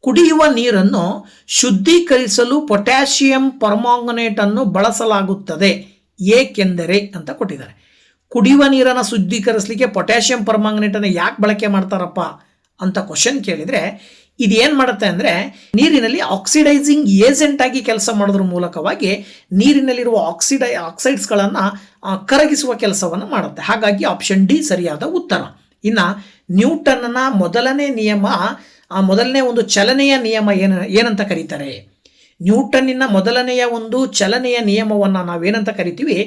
ಕುಡಿಯುವ ನೀರನ್ನು ಶುದ್ಧೀಕರಿಸಲು ಪೊಟ್ಯಾಷಿಯಂ ಪರ್ಮಾಂಗನೇಟ್ ಅನ್ನು ಬಳಸಲಾಗುತ್ತದೆ ಏಕೆಂದರೆ ಅಂತ ಕೊಟ್ಟಿದ್ದಾರೆ. ಕುಡಿಯುವ ನೀರನ್ನು ಶುದ್ಧೀಕರಿಸಲಿಕ್ಕೆ ಪೊಟ್ಯಾಷಿಯಂ ಪರ್ಮಾಂಗನೇಟ್ ಅನ್ನು ಯಾಕೆ ಬಳಕೆ ಮಾಡ್ತಾರಪ್ಪ ಅಂತ ಕ್ವಶನ್ ಕೇಳಿದರೆ, ಇದು ಏನು ಮಾಡುತ್ತೆ ಅಂದರೆ ನೀರಿನಲ್ಲಿ ಆಕ್ಸಿಡೈಸಿಂಗ್ ಏಜೆಂಟ್ ಆಗಿ ಕೆಲಸ ಮಾಡೋದ್ರ ಮೂಲಕವಾಗಿ ನೀರಿನಲ್ಲಿರುವ ಆಕ್ಸೈಡ್ಸ್ಗಳನ್ನು ಕರಗಿಸುವ ಕೆಲಸವನ್ನು ಮಾಡುತ್ತೆ. ಹಾಗಾಗಿ ಆಪ್ಷನ್ ಡಿ ಸರಿಯಾದ ಉತ್ತರ. ಇನ್ನು ನ್ಯೂಟನ್ನ ಮೊದಲನೇ ಒಂದು ಚಲನೆಯ ನಿಯಮ ಏನಂತ ಕರೀತಾರೆ? ನ್ಯೂಟನ್ನಿನ ಮೊದಲನೆಯ ಒಂದು ಚಲನೆಯ ನಿಯಮವನ್ನು ನಾವೇನಂತ ಕರಿತೀವಿ?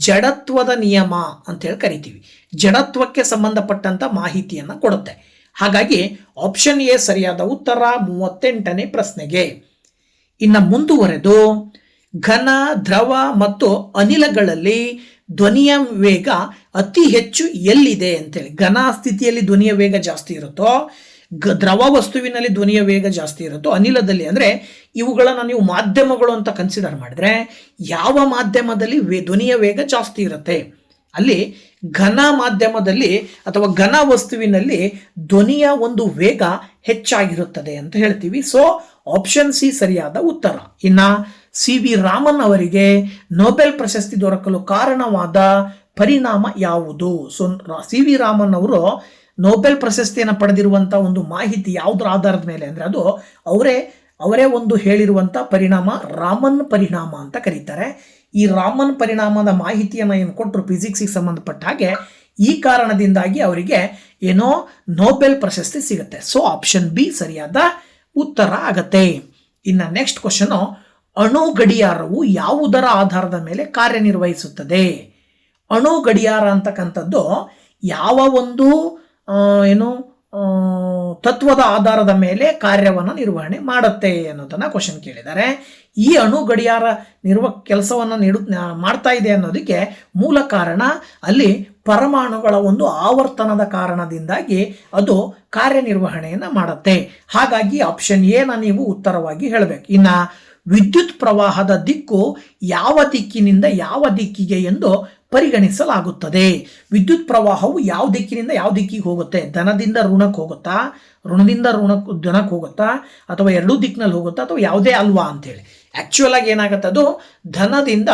ಜಡತ್ವದ ನಿಯಮ ಅಂತೇಳಿ ಕರಿತೀವಿ. ಜಡತ್ವಕ್ಕೆ ಸಂಬಂಧಪಟ್ಟಂಥ ಮಾಹಿತಿಯನ್ನು ಕೊಡುತ್ತೆ. ಹಾಗಾಗಿ ಆಪ್ಷನ್ ಎ ಸರಿಯಾದ ಉತ್ತರ 38ನೇ ಪ್ರಶ್ನೆಗೆ. ಇನ್ನು ಮುಂದುವರೆದು, ಘನ, ದ್ರವ ಮತ್ತು ಅನಿಲಗಳಲ್ಲಿ ಧ್ವನಿಯ ವೇಗ ಅತಿ ಹೆಚ್ಚು ಎಲ್ಲಿದೆ ಅಂತೇಳಿ. ಘನ ಸ್ಥಿತಿಯಲ್ಲಿ ಧ್ವನಿಯ ವೇಗ ಜಾಸ್ತಿ ಇರುತ್ತೋ, ದ್ರವ ವಸ್ತುವಿನಲ್ಲಿ ಧ್ವನಿಯ ವೇಗ ಜಾಸ್ತಿ ಇರುತ್ತೋ, ಅನಿಲದಲ್ಲಿ ಅಂದರೆ ಇವುಗಳನ್ನು ನೀವು ಮಾಧ್ಯಮಗಳು ಅಂತ ಕನ್ಸಿಡರ್ ಮಾಡಿದ್ರೆ ಯಾವ ಮಾಧ್ಯಮದಲ್ಲಿ ಧ್ವನಿಯ ವೇಗ ಜಾಸ್ತಿ ಇರುತ್ತೆ? ಅಲ್ಲಿ ಘನ ಮಾಧ್ಯಮದಲ್ಲಿ ಅಥವಾ ಘನ ವಸ್ತುವಿನಲ್ಲಿ ಧ್ವನಿಯ ಒಂದು ವೇಗ ಹೆಚ್ಚಾಗಿರುತ್ತದೆ ಅಂತ ಹೇಳ್ತೀವಿ. ಸೊ ಆಪ್ಷನ್ ಸಿ ಸರಿಯಾದ ಉತ್ತರ. ಇನ್ನ CV ರಾಮನ್ ಅವರಿಗೆ ನೊಬೆಲ್ ಪ್ರಶಸ್ತಿ ದೊರಕಲು ಕಾರಣವಾದ ಪರಿಣಾಮ ಯಾವುದು? ಸೊ CV ರಾಮನ್ ಅವರು ನೊಬೆಲ್ ಪ್ರಶಸ್ತಿಯನ್ನು ಪಡೆದಿರುವಂಥ ಒಂದು ಮಾಹಿತಿ ಯಾವುದರ ಆಧಾರದ ಮೇಲೆ ಅಂದರೆ ಅದು ಅವರೇ ಒಂದು ಹೇಳಿರುವಂಥ ಪರಿಣಾಮ ರಾಮನ್ ಪರಿಣಾಮ ಅಂತ ಕರೀತಾರೆ. ಈ ರಾಮನ್ ಪರಿಣಾಮದ ಮಾಹಿತಿಯನ್ನು ಏನು ಕೊಟ್ಟರು ಫಿಸಿಕ್ಸಿಗೆ ಸಂಬಂಧಪಟ್ಟ ಹಾಗೆ, ಈ ಕಾರಣದಿಂದಾಗಿ ಅವರಿಗೆ ಏನೋ ನೊಬೆಲ್ ಪ್ರಶಸ್ತಿ ಸಿಗುತ್ತೆ. ಸೊ ಆಪ್ಷನ್ ಬಿ ಸರಿಯಾದ ಉತ್ತರ ಆಗತ್ತೆ. ಇನ್ನು ನೆಕ್ಸ್ಟ್ ಕ್ವಶನು, ಅಣು ಗಡಿಯಾರವು ಯಾವುದರ ಆಧಾರದ ಮೇಲೆ ಕಾರ್ಯನಿರ್ವಹಿಸುತ್ತದೆ? ಅಣು ಗಡಿಯಾರ ಅಂತಕ್ಕಂಥದ್ದು ಯಾವ ಒಂದು ತತ್ವದ ಆಧಾರದ ಮೇಲೆ ಕಾರ್ಯವನ್ನು ನಿರ್ವಹಣೆ ಮಾಡುತ್ತೆ ಅನ್ನೋದನ್ನ ಕ್ವಶನ್ ಕೇಳಿದ್ದಾರೆ. ಈ ಅಣು ಗಡಿಯಾರ ಕೆಲಸವನ್ನು ಮಾಡ್ತಾ ಇದೆ ಅನ್ನೋದಕ್ಕೆ ಮೂಲ ಕಾರಣ ಅಲ್ಲಿ ಪರಮಾಣುಗಳ ಒಂದು ಆವರ್ತನದ ಕಾರಣದಿಂದಾಗಿ ಅದು ಕಾರ್ಯನಿರ್ವಹಣೆಯನ್ನು ಮಾಡುತ್ತೆ. ಹಾಗಾಗಿ ಆಪ್ಷನ್ ಎನ ನೀವು ಉತ್ತರವಾಗಿ ಹೇಳಬೇಕು. ಇನ್ನು ವಿದ್ಯುತ್ ಪ್ರವಾಹದ ದಿಕ್ಕು ಯಾವ ದಿಕ್ಕಿನಿಂದ ಯಾವ ದಿಕ್ಕಿಗೆ ಎಂದು ಪರಿಗಣಿಸಲಾಗುತ್ತದೆ? ವಿದ್ಯುತ್ ಪ್ರವಾಹವು ಯಾವ ದಿಕ್ಕಿನಿಂದ ಯಾವ ದಿಕ್ಕಿಗೆ ಹೋಗುತ್ತೆ? ಧನದಿಂದ ಋಣಕ್ಕೆ ಹೋಗುತ್ತಾ, ಋಣದಿಂದ ಧನಕ್ಕೆ ಹೋಗುತ್ತಾ, ಅಥವಾ ಎರಡೂ ದಿಕ್ಕಿನಲ್ಲಿ ಹೋಗುತ್ತಾ, ಅಥವಾ ಯಾವುದೇ ಅಲ್ವಾ ಅಂತೇಳಿ. ಆಕ್ಚುಯಲ್ ಆಗಿ ಏನಾಗುತ್ತೆ, ಅದು ಧನದಿಂದ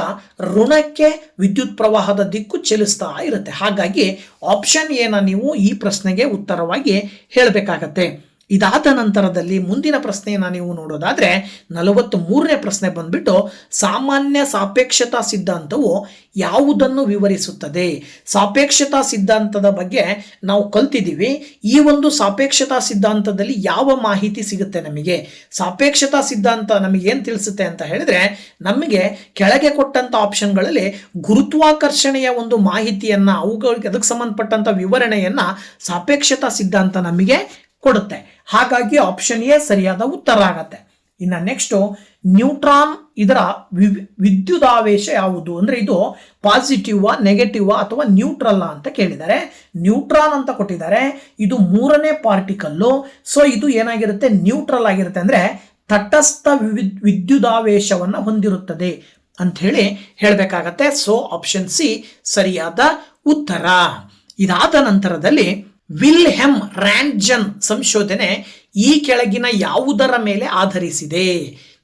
ಋಣಕ್ಕೆ ವಿದ್ಯುತ್ ಪ್ರವಾಹದ ದಿಕ್ಕು ಚಲಿಸ್ತಾ ಇರುತ್ತೆ. ಹಾಗಾಗಿ ಆಪ್ಷನ್ ಎನ ನೀವು ಈ ಪ್ರಶ್ನೆಗೆ ಉತ್ತರವಾಗಿ ಹೇಳಬೇಕಾಗತ್ತೆ. ಇದಾದ ನಂತರದಲ್ಲಿ ಮುಂದಿನ ಪ್ರಶ್ನೆಯನ್ನು ನೀವು ನೋಡೋದಾದ್ರೆ 43ನೇ ಪ್ರಶ್ನೆ ಬಂದ್ಬಿಟ್ಟು, ಸಾಮಾನ್ಯ ಸಾಪೇಕ್ಷತಾ ಸಿದ್ಧಾಂತವು ಯಾವುದನ್ನು ವಿವರಿಸುತ್ತದೆ? ಸಾಪೇಕ್ಷತಾ ಸಿದ್ಧಾಂತದ ಬಗ್ಗೆ ನಾವು ಕಲ್ತಿದ್ದೀವಿ. ಈ ಒಂದು ಸಾಪೇಕ್ಷತಾ ಸಿದ್ಧಾಂತದಲ್ಲಿ ಯಾವ ಮಾಹಿತಿ ಸಿಗುತ್ತೆ ನಮಗೆ? ಸಾಪೇಕ್ಷತಾ ಸಿದ್ಧಾಂತ ನಮಗೆ ಏನು ತಿಳಿಸುತ್ತೆ ಅಂತ ಹೇಳಿದ್ರೆ, ನಮಗೆ ಕೆಳಗೆ ಕೊಟ್ಟಂತ ಆಪ್ಷನ್ಗಳಲ್ಲಿ ಗುರುತ್ವಾಕರ್ಷಣೆಯ ಒಂದು ಮಾಹಿತಿಯನ್ನ, ಅವುಗಳಿಗೆ ಅದಕ್ಕೆ ಸಂಬಂಧಪಟ್ಟಂತ ವಿವರಣೆಯನ್ನ ಸಾಪೇಕ್ಷತಾ ಸಿದ್ಧಾಂತ ನಮಗೆ ಕೊಡುತ್ತೆ. ಹಾಗಾಗಿ ಆಪ್ಷನ್ ಎ ಸರಿಯಾದ ಉತ್ತರ ಆಗತ್ತೆ. ಇನ್ನು ನೆಕ್ಸ್ಟ್, ನ್ಯೂಟ್ರಾನ್ ಇದರ ವಿದ್ಯುದಾವೇಶ ಯಾವುದು? ಅಂದ್ರೆ ಇದು ಪಾಸಿಟಿವ್, ನೆಗೆಟಿವ್ ಅಥವಾ ನ್ಯೂಟ್ರಲ್ ಅಂತ ಕೇಳಿದ್ದಾರೆ. ನ್ಯೂಟ್ರಾನ್ ಅಂತ ಕೊಟ್ಟಿದ್ದಾರೆ. ಇದು 3ನೇ ಪಾರ್ಟಿಕಲ್ಲು. ಸೊ ಇದು ಏನಾಗಿರುತ್ತೆ? ನ್ಯೂಟ್ರಲ್ ಆಗಿರುತ್ತೆ. ಅಂದ್ರೆ ತಟಸ್ಥ ವಿದ್ಯುದಾವೇಶವನ್ನು ಹೊಂದಿರುತ್ತದೆ ಅಂತ ಹೇಳಬೇಕಾಗತ್ತೆ. ಸೊ ಆಪ್ಷನ್ ಸಿ ಸರಿಯಾದ ಉತ್ತರ. ಇದಾದ ನಂತರದಲ್ಲಿ ವಿಲ್ಹೆಮ್ ರಾಂಟ್ಜನ್ ಸಂಶೋಧನೆ ಈ ಕೆಳಗಿನ ಯಾವುದರ ಮೇಲೆ ಆಧರಿಸಿದೆ?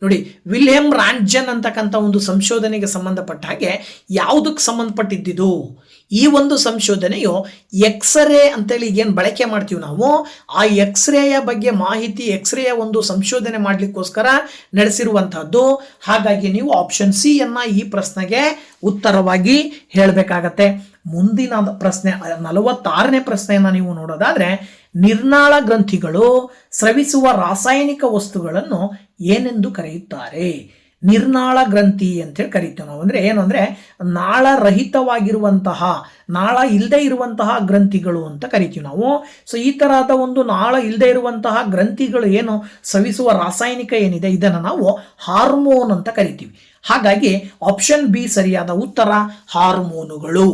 ನೋಡಿ, ವಿಲ್ಹೆಮ್ ರಾಂಟ್ಜನ್ ಅಂತಕ್ಕಂಥ ಒಂದು ಸಂಶೋಧನೆಗೆ ಸಂಬಂಧಪಟ್ಟ ಹಾಗೆ ಯಾವುದಕ್ಕೆ ಸಂಬಂಧಪಟ್ಟಿದ್ದು? ಈ ಒಂದು ಸಂಶೋಧನೆಯು ಎಕ್ಸ್ರೇ ಅಂತೇಳಿ ಏನು ಬಳಕೆ ಮಾಡ್ತೀವಿ ನಾವು, ಆ ಎಕ್ಸ್ರೇಯ ಬಗ್ಗೆ ಮಾಹಿತಿ, ಎಕ್ಸ್ರೇಯ ಒಂದು ಸಂಶೋಧನೆ ಮಾಡಲಿಕ್ಕೋಸ್ಕರ ನಡೆಸಿರುವಂತಹದ್ದು. ಹಾಗಾಗಿ ನೀವು ಆಪ್ಷನ್ ಸಿ ಅನ್ನ ಈ ಪ್ರಶ್ನೆಗೆ ಉತ್ತರವಾಗಿ ಹೇಳಬೇಕಾಗತ್ತೆ. ಮುಂದಿನ ಪ್ರಶ್ನೆ 46ನೇ ಪ್ರಶ್ನೆಯನ್ನು ನೀವು ನೋಡೋದಾದ್ರೆ, ನಿರ್ನಾಳ ಗ್ರಂಥಿಗಳು ಸ್ರವಿಸುವ ರಾಸಾಯನಿಕ ವಸ್ತುಗಳನ್ನು ಏನೆಂದು ಕರೆಯುತ್ತಾರೆ? ನಿರ್ನಾಳ ಗ್ರಂಥಿ ಅಂತೇಳಿ ಕರಿತೀವಿ ನಾವು. ಅಂದ್ರೆ ಏನು ಅಂದ್ರೆ ನಾಳರಹಿತವಾಗಿರುವಂತಹ, ನಾಳ ಇಲ್ಲದೆ ಇರುವಂತಹ ಗ್ರಂಥಿಗಳು ಅಂತ ಕರಿತೀವಿ ನಾವು. ಸೊ ಈ ತರಹದ ಒಂದು ನಾಳ ಇಲ್ಲದೆ ಇರುವಂತಹ ಗ್ರಂಥಿಗಳು ಏನು ಸ್ರವಿಸುವ ರಾಸಾಯನಿಕ ಏನಿದೆ, ಇದನ್ನು ನಾವು ಹಾರ್ಮೋನ್ ಅಂತ ಕರಿತೀವಿ. ಹಾಗಾಗಿ ಆಪ್ಷನ್ ಬಿ ಸರಿಯಾದ ಉತ್ತರ, ಹಾರ್ಮೋನುಗಳು.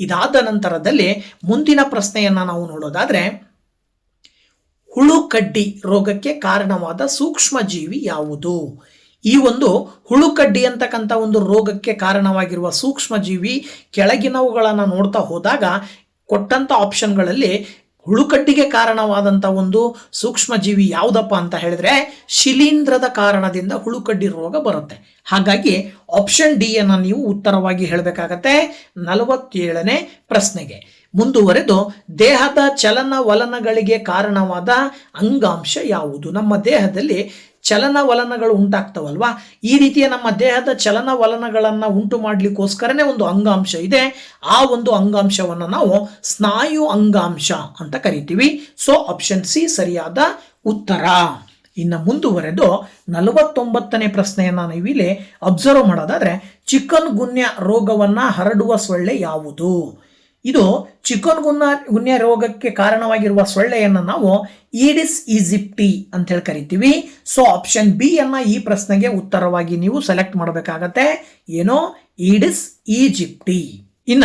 ಇದಾದ ನಂತರದಲ್ಲಿ ಮುಂದಿನ ಪ್ರಶ್ನೆಯನ್ನ ನಾವು ನೋಡೋದಾದ್ರೆ, ಹುಳುಕಡ್ಡಿ ರೋಗಕ್ಕೆ ಕಾರಣವಾದ ಸೂಕ್ಷ್ಮ ಜೀವಿ ಯಾವುದು? ಈ ಒಂದು ಹುಳುಕಡ್ಡಿ ಅಂತಕ್ಕಂಥ ಒಂದು ರೋಗಕ್ಕೆ ಕಾರಣವಾಗಿರುವ ಸೂಕ್ಷ್ಮ ಜೀವಿ ಕೆಳಗಿನವುಗಳನ್ನು ನೋಡ್ತಾ ಹೋದಾಗ ಕೊಟ್ಟಂತ ಆಪ್ಷನ್ಗಳಲ್ಲಿ ಹುಳುಕಡ್ಡಿಗೆ ಕಾರಣವಾದಂಥ ಒಂದು ಸೂಕ್ಷ್ಮ ಜೀವಿ ಯಾವುದಪ್ಪ ಅಂತ ಹೇಳಿದ್ರೆ, ಶಿಲೀಂಧ್ರದ ಕಾರಣದಿಂದ ಹುಳುಕಡ್ಡಿ ರೋಗ ಬರುತ್ತೆ. ಹಾಗಾಗಿ ಆಪ್ಷನ್ ಡಿ ಅನ್ನು ನೀವು ಉತ್ತರವಾಗಿ ಹೇಳಬೇಕಾಗತ್ತೆ 47ನೇ ಪ್ರಶ್ನೆಗೆ. ಮುಂದುವರೆದು, ದೇಹದ ಚಲನವಲನಗಳಿಗೆ ಕಾರಣವಾದ ಅಂಗಾಂಶ ಯಾವುದು? ನಮ್ಮ ದೇಹದಲ್ಲಿ ಚಲನವಲನಗಳು ಉಂಟಾಗ್ತವಲ್ವಾ, ಈ ರೀತಿಯ ನಮ್ಮ ದೇಹದ ಚಲನವಲನಗಳನ್ನು ಉಂಟು ಮಾಡಲಿಕ್ಕೋಸ್ಕರನೇ ಒಂದು ಅಂಗಾಂಶ ಇದೆ. ಆ ಒಂದು ಅಂಗಾಂಶವನ್ನು ನಾವು ಸ್ನಾಯು ಅಂಗಾಂಶ ಅಂತ ಕರಿತೀವಿ. ಸೊ ಆಪ್ಷನ್ ಸಿ ಸರಿಯಾದ ಉತ್ತರ. ಇನ್ನು ಮುಂದುವರೆದು 49ನೇ ಪ್ರಶ್ನೆಯನ್ನು ನೀವಿಲ್ಲಿ ಅಬ್ಸರ್ವ್ ಮಾಡೋದಾದ್ರೆ, ಚಿಕನ್ ಗುನ್ಯಾ ರೋಗವನ್ನ ಹರಡುವ ಸೊಳ್ಳೆ ಯಾವುದು? ಇದು ಚಿಕನ್ ಗುನ್ಯಾ ರೋಗಕ್ಕೆ ಕಾರಣವಾಗಿರುವ ಸೊಳ್ಳೆಯನ್ನು ನಾವು ಈಡಿಸ್ ಈಜಿಪ್ಟಿ ಅಂತ ಹೇಳಿ ಕರಿತೀವಿ. ಸೊ ಆಪ್ಷನ್ ಬಿ ಅನ್ನ ಈ ಪ್ರಶ್ನೆಗೆ ಉತ್ತರವಾಗಿ ನೀವು ಸೆಲೆಕ್ಟ್ ಮಾಡಬೇಕಾಗತ್ತೆ. ಏನೋ ಈಡಿಸ್ ಈಜಿಪ್ಟಿ. ಇನ್ನ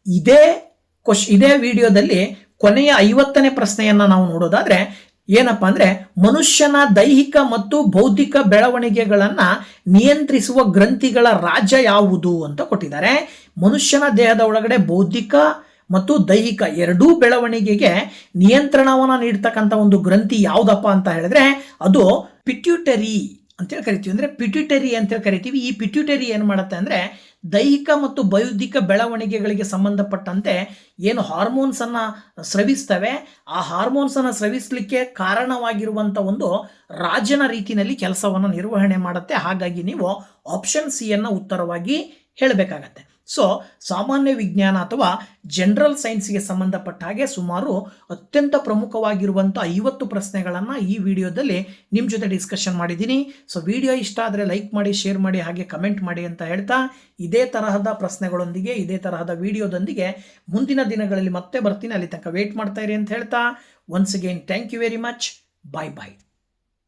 ಇದೇ ವಿಡಿಯೋದಲ್ಲಿ ಕೊನೆಯ 50ನೇ ಪ್ರಶ್ನೆಯನ್ನ ನಾವು ನೋಡೋದಾದ್ರೆ, ಏನಪ್ಪಾ ಅಂದ್ರೆ ಮನುಷ್ಯನ ದೈಹಿಕ ಮತ್ತು ಬೌದ್ಧಿಕ ಬೆಳವಣಿಗೆಗಳನ್ನ ನಿಯಂತ್ರಿಸುವ ಗ್ರಂಥಿಗಳ ರಾಜ್ಯ ಯಾವುದು ಅಂತ ಕೊಟ್ಟಿದ್ದಾರೆ. ಮನುಷ್ಯನ ದೇಹದ ಒಳಗಡೆ ಬೌದ್ಧಿಕ ಮತ್ತು ದೈಹಿಕ ಎರಡೂ ಬೆಳವಣಿಗೆಗೆ ನಿಯಂತ್ರಣವನ್ನ ನೀಡ್ತಕ್ಕಂಥ ಒಂದು ಗ್ರಂಥಿ ಯಾವುದಪ್ಪ ಅಂತ ಹೇಳಿದ್ರೆ ಅದು ಪಿಟ್ಯೂಟರಿ ಅಂತೇಳಿ ಕರಿತೀವಿ. ಅಂದ್ರೆ ಪಿಟ್ಯೂಟರಿ ಅಂತೇಳಿ ಕರಿತೀವಿ. ಈ ಪಿಟ್ಯೂಟರಿ ಏನು ಮಾಡುತ್ತೆ ಅಂದ್ರೆ ದೈಹಿಕ ಮತ್ತು ಬೌದ್ಧಿಕ ಬೆಳವಣಿಗೆಗಳಿಗೆ ಸಂಬಂಧಪಟ್ಟಂತೆ ಏನು ಹಾರ್ಮೋನ್ಸ್ ಅನ್ನ ಸ್ರವಿಸ್ತವೆ, ಆ ಹಾರ್ಮೋನ್ಸ್ ಅನ್ನ ಸ್ರವಿಸಲಿಕ್ಕೆ ಕಾರಣವಾಗಿರುವಂತ ಒಂದು ರಾಜನ ರೀತಿಯಲ್ಲಿ ಕೆಲಸವನ್ನು ನಿರ್ವಹಣೆ ಮಾಡುತ್ತೆ. ಹಾಗಾಗಿ ನೀವು ಆಪ್ಷನ್ ಸಿ ಅನ್ನ ಉತ್ತರವಾಗಿ ಹೇಳಬೇಕಾಗತ್ತೆ. ಸೊ ಸಾಮಾನ್ಯ ವಿಜ್ಞಾನ ಅಥವಾ ಜನರಲ್ ಸೈನ್ಸ್ಗೆ ಸಂಬಂಧಪಟ್ಟ ಹಾಗೆ ಸುಮಾರು ಅತ್ಯಂತ ಪ್ರಮುಖವಾಗಿರುವಂಥ 50 ಪ್ರಶ್ನೆಗಳನ್ನು ಈ ವಿಡಿಯೋದಲ್ಲಿ ನಿಮ್ಮ ಜೊತೆ ಡಿಸ್ಕಷನ್ ಮಾಡಿದ್ದೀನಿ. ಸೊ ವಿಡಿಯೋ ಇಷ್ಟ ಆದರೆ ಲೈಕ್ ಮಾಡಿ, ಶೇರ್ ಮಾಡಿ, ಹಾಗೆ ಕಮೆಂಟ್ ಮಾಡಿ ಅಂತ ಹೇಳ್ತಾ ಇದೇ ತರಹದ ಪ್ರಶ್ನೆಗಳೊಂದಿಗೆ ಇದೇ ತರಹದ ವಿಡಿಯೋದೊಂದಿಗೆ ಮುಂದಿನ ದಿನಗಳಲ್ಲಿ ಮತ್ತೆ ಬರ್ತೀನಿ. ಅಲ್ಲಿ ತನಕ ವೇಟ್ ಮಾಡ್ತಾ ಇರಿ ಅಂತ ಹೇಳ್ತಾ once again thank you very much. Bye bye.